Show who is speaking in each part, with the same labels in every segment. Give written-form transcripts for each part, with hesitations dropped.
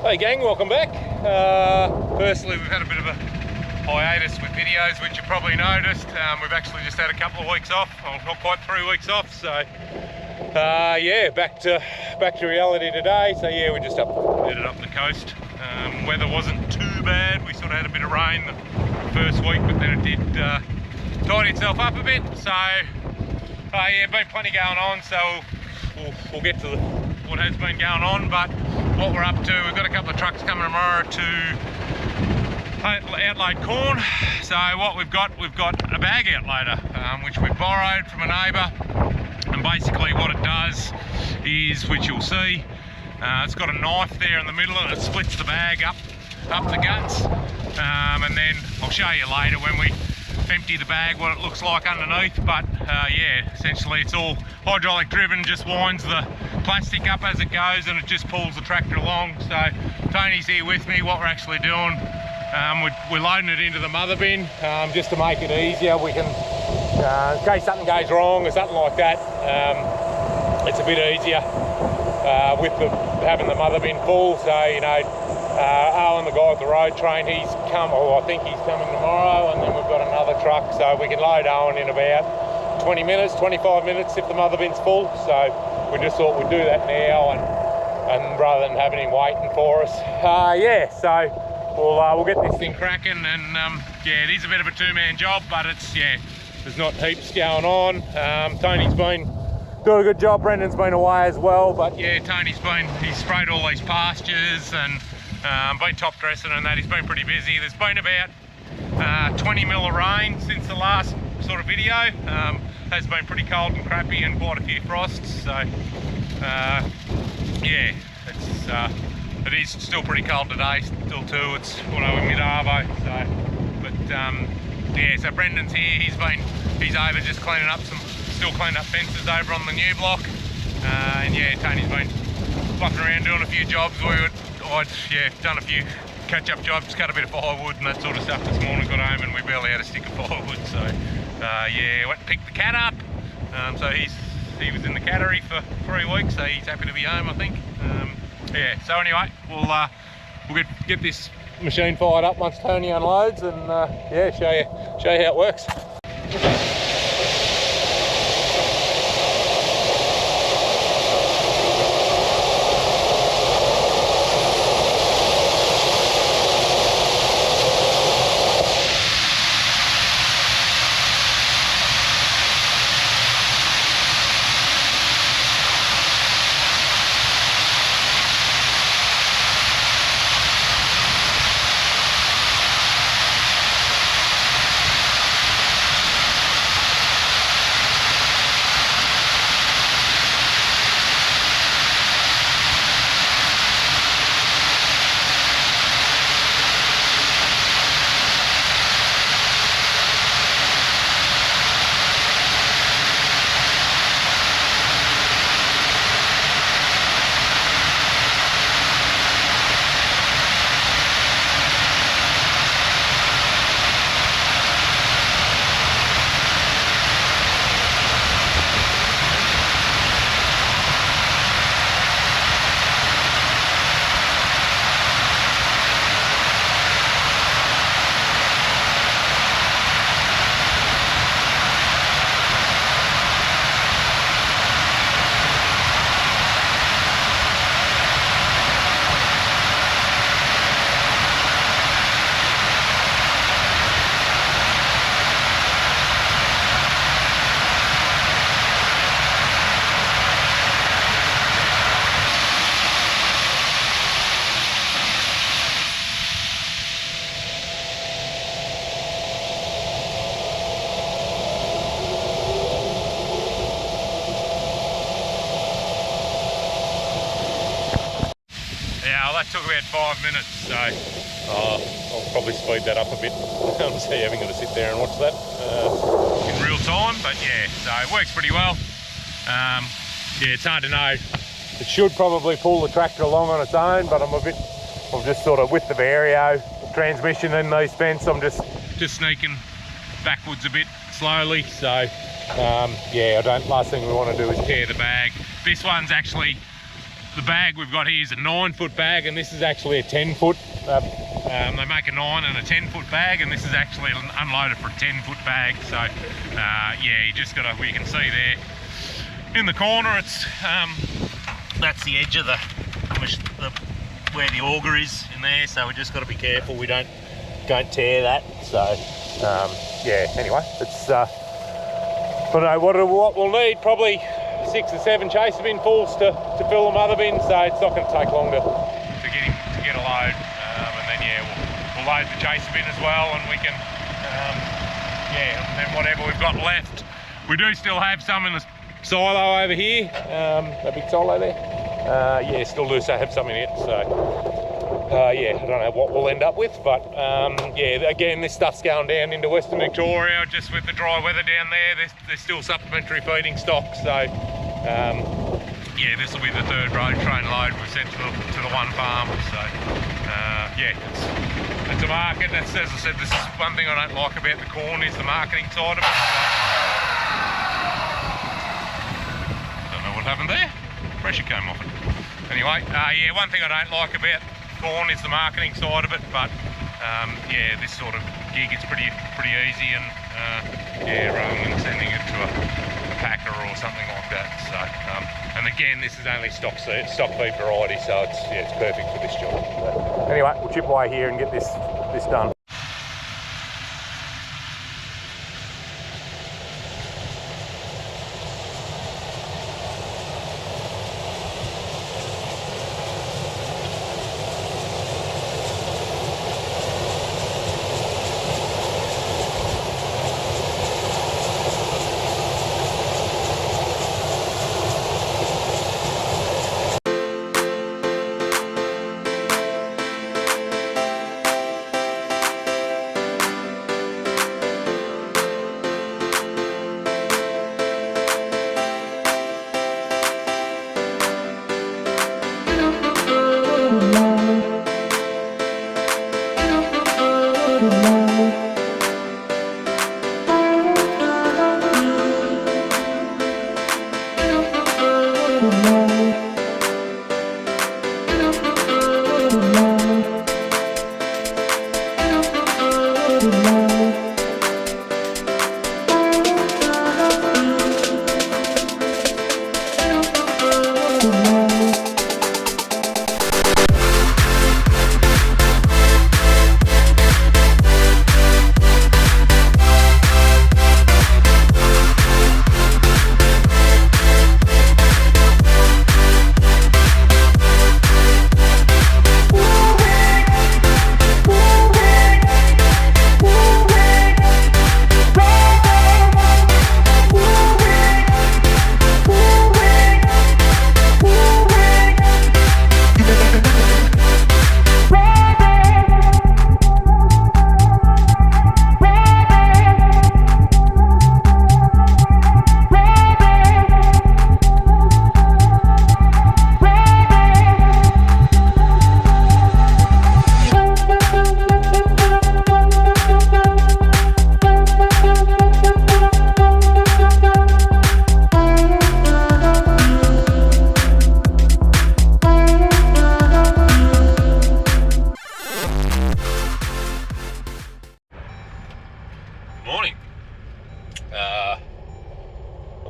Speaker 1: Hey gang, welcome back. Firstly, we've had a bit of a hiatus with videos, which you probably noticed. We've actually just had a couple of weeks off, well, not quite 3 weeks off. So yeah, back to reality today. So yeah, we just headed up the coast. Weather wasn't too bad. We sort of had a bit of rain the first week, but then it did tidy itself up a bit. So yeah, been plenty going on. So we'll get to what has been going on, but what we're up to, we've got a couple of trucks coming tomorrow to outload corn. So what we've got a bag outloader, which we've borrowed from a neighbour, and basically what it does is, which you'll see, it's got a knife there in the middle and it splits the bag up the guts, and then I'll show you later when we empty the bag what it looks like underneath. But yeah, essentially it's all hydraulic driven, just winds the plastic up as it goes and it just pulls the tractor along. So Tony's here with me. What we're actually doing, we're loading it into the mother bin, just to make it easier. We can, in case something goes wrong or something like that, it's a bit easier with having the mother bin full. So, you know, Owen, the guy at the road train, he's come, or I think he's coming tomorrow, and then we've got another truck, so we can load Owen in about 20 minutes, 25 minutes if the mother bin's full. So we just thought we'd do that now, and rather than having him waiting for us. Yeah, so we'll get this thing cracking, and yeah, it is a bit of a two-man job, but it's, yeah, there's not heaps going on. Tony's been doing a good job. Brendan's been away as well, but yeah, he's sprayed all these pastures and been top dressing and that. He's been pretty busy. There's been about 20 mil of rain since the last sort of video. Has been pretty cold and crappy and quite a few frosts. So yeah, it is still pretty cold today. Still too. It's mid-arvo. So, but yeah. So Brendan's here. He's over just still cleaning up fences over on the new block. And yeah, Tony's been fucking around doing a few jobs. I'd done a few catch-up jobs, cut a bit of firewood and that sort of stuff this morning. Got home and we barely had a stick of firewood. So yeah, went and picked the cat up. So he was in the cattery for 3 weeks, so he's happy to be home, I think. Yeah. So anyway, we'll get this machine fired up once Tony unloads, and yeah, show you how it works. That took about 5 minutes, so I'll probably speed that up a bit. So you haven't got to sit there and watch that in real time, but yeah, so it works pretty well. Yeah, it's hard to know. It should probably pull the tractor along on its own, but I'm just sort of with the Vario transmission in these fence, I'm just sneaking backwards a bit slowly. So yeah, last thing we want to do is tear the bag. This one's actually the bag we've got here is a 9-foot bag, and this is actually a 10-foot. They make a 9 and a 10-foot bag, and this is actually unloaded for a 10-foot bag. So yeah, you just gotta, you can see there in the corner, it's that's the edge of the where the auger is in there. So we just got to be careful we don't tear that. So yeah, anyway, it's I don't know what we'll need, probably 6 or 7 chaser bin fulls to fill the mother bin, so it's not going to take long to get a load. And then yeah, we'll load the chaser bin as well, and we can yeah, and whatever we've got left, we do still have some in the silo over here, that big silo there. Yeah, still do have some in it, so yeah, I don't know what we'll end up with, but yeah, again, this stuff's going down into Western Victoria. Just with the dry weather down there, there's still supplementary feeding stock, so yeah, this will be the 3rd road train load we've sent to the one farm. So yeah, it's a market. That's, as I said, this is one thing I don't like about the corn, is the marketing side of it. Don't know what happened there. Pressure came off it. Anyway, yeah, one thing I don't like about corn is the marketing side of it, but yeah, this sort of gig is pretty easy, and yeah, rather than sending it to a packer or something like that. So and again, this is only stock feed variety, so it's, yeah, it's perfect for this job. So, anyway, we'll chip away here and get this done.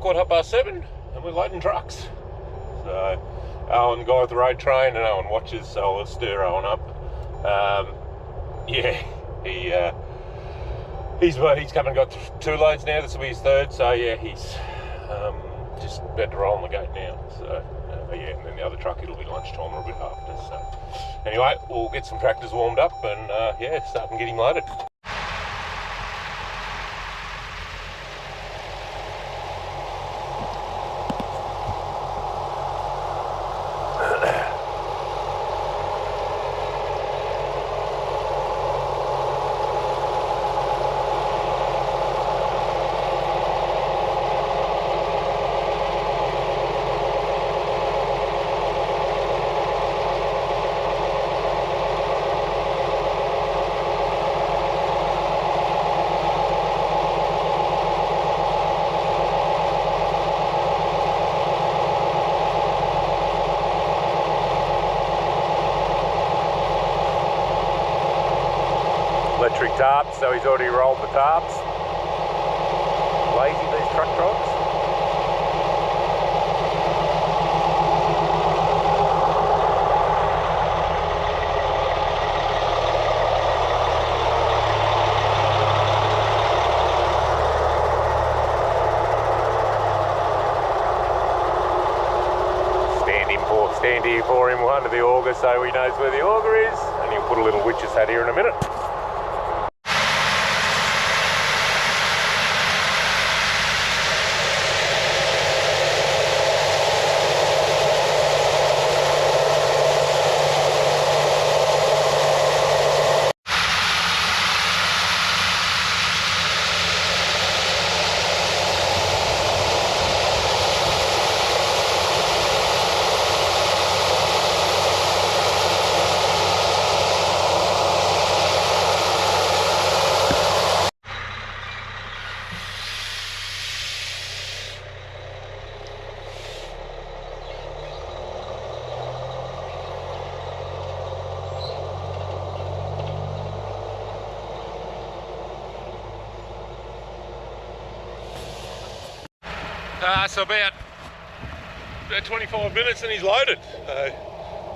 Speaker 1: Quarter past 7 and we're loading trucks. So Owen, the guy with the road train, and Owen watches, so I'll stir Owen up. Yeah, he's come and got 2 loads now. This will be his 3rd, so yeah, he's just about to roll on the gate now. So yeah, and then the other truck, it'll be lunchtime or a bit after. So anyway, we'll get some tractors warmed up and yeah, start and get him loaded. factory tarps, so he's already rolled the tarps. Lazy, these truck drivers. Stand here for him under the auger so he knows where the auger is, and he'll put a little witch's hat here in a minute. So about 25 minutes and he's loaded,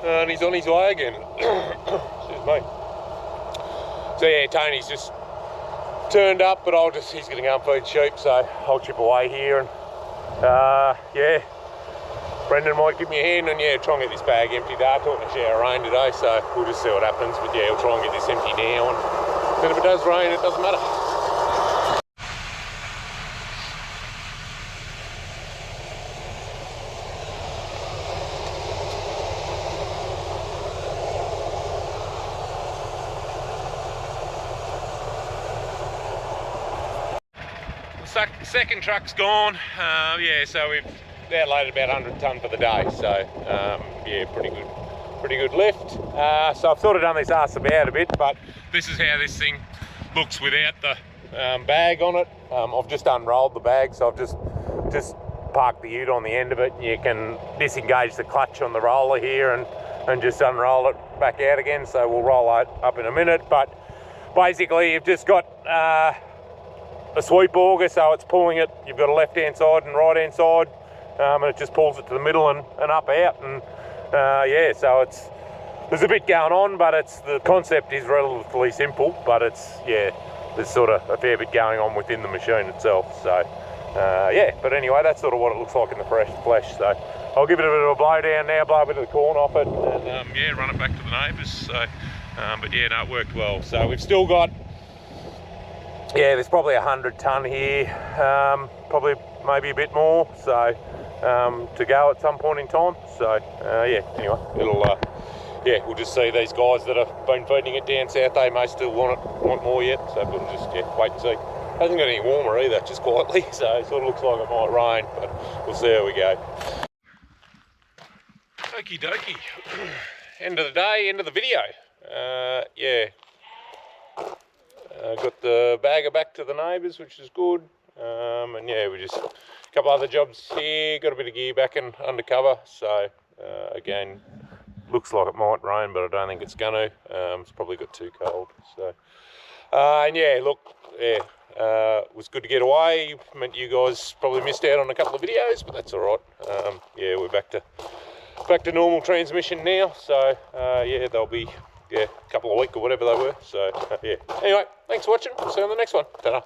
Speaker 1: and he's on his way again. Excuse me. So yeah, Tony's just turned up, but he's going to go and feed sheep, so I'll chip away here, and yeah, Brendan might give me a hand, and yeah, try and get this bag emptied. Caught in a shower of rain today, so we'll just see what happens, but yeah, we'll try and get this empty now, and then if it does rain, it doesn't matter. Second truck's gone. Yeah, so we've outloaded about 100 tonne for the day, so yeah, pretty good lift. So I've sort of done this arse about a bit, but this is how this thing looks without the bag on it. I've just unrolled the bag, so I've just parked the ute on the end of it. You can disengage the clutch on the roller here and just unroll it back out again, so we'll roll it up in a minute. But basically you've just got a sweep auger, so it's pulling it. You've got a left-hand side and right-hand side, and it just pulls it to the middle and up out. And yeah, so there's a bit going on, but the concept is relatively simple. But there's sort of a fair bit going on within the machine itself. So yeah, but anyway, that's sort of what it looks like in the flesh. So I'll give it a bit of a blow down now, blow a bit of the corn off it, and yeah, run it back to the neighbours. So, but yeah, no, it worked well. So we've still got. Yeah, there's probably 100 tonne here, probably maybe a bit more, so to go at some point in time. So yeah, anyway, yeah, we'll just see. These guys that have been feeding it down south, they may still want more yet, so we'll just wait and see. It hasn't got any warmer either, just quietly, so it sort of looks like it might rain, but we'll see how we go. Okie dokie, end of the day, end of the video. Yeah. Got the bagger back to the neighbours, which is good, and yeah, we just a couple other jobs here, got a bit of gear back in undercover, so again, looks like it might rain, but I don't think it's gonna. It's probably got too cold, so and yeah, look, yeah, it was good to get away. Meant you guys probably missed out on a couple of videos, but that's all right. Yeah, we're back to normal transmission now, so yeah, they'll be a couple of weeks or whatever they were. So yeah, anyway, thanks for watching. We'll see you on the next one. Ta-da.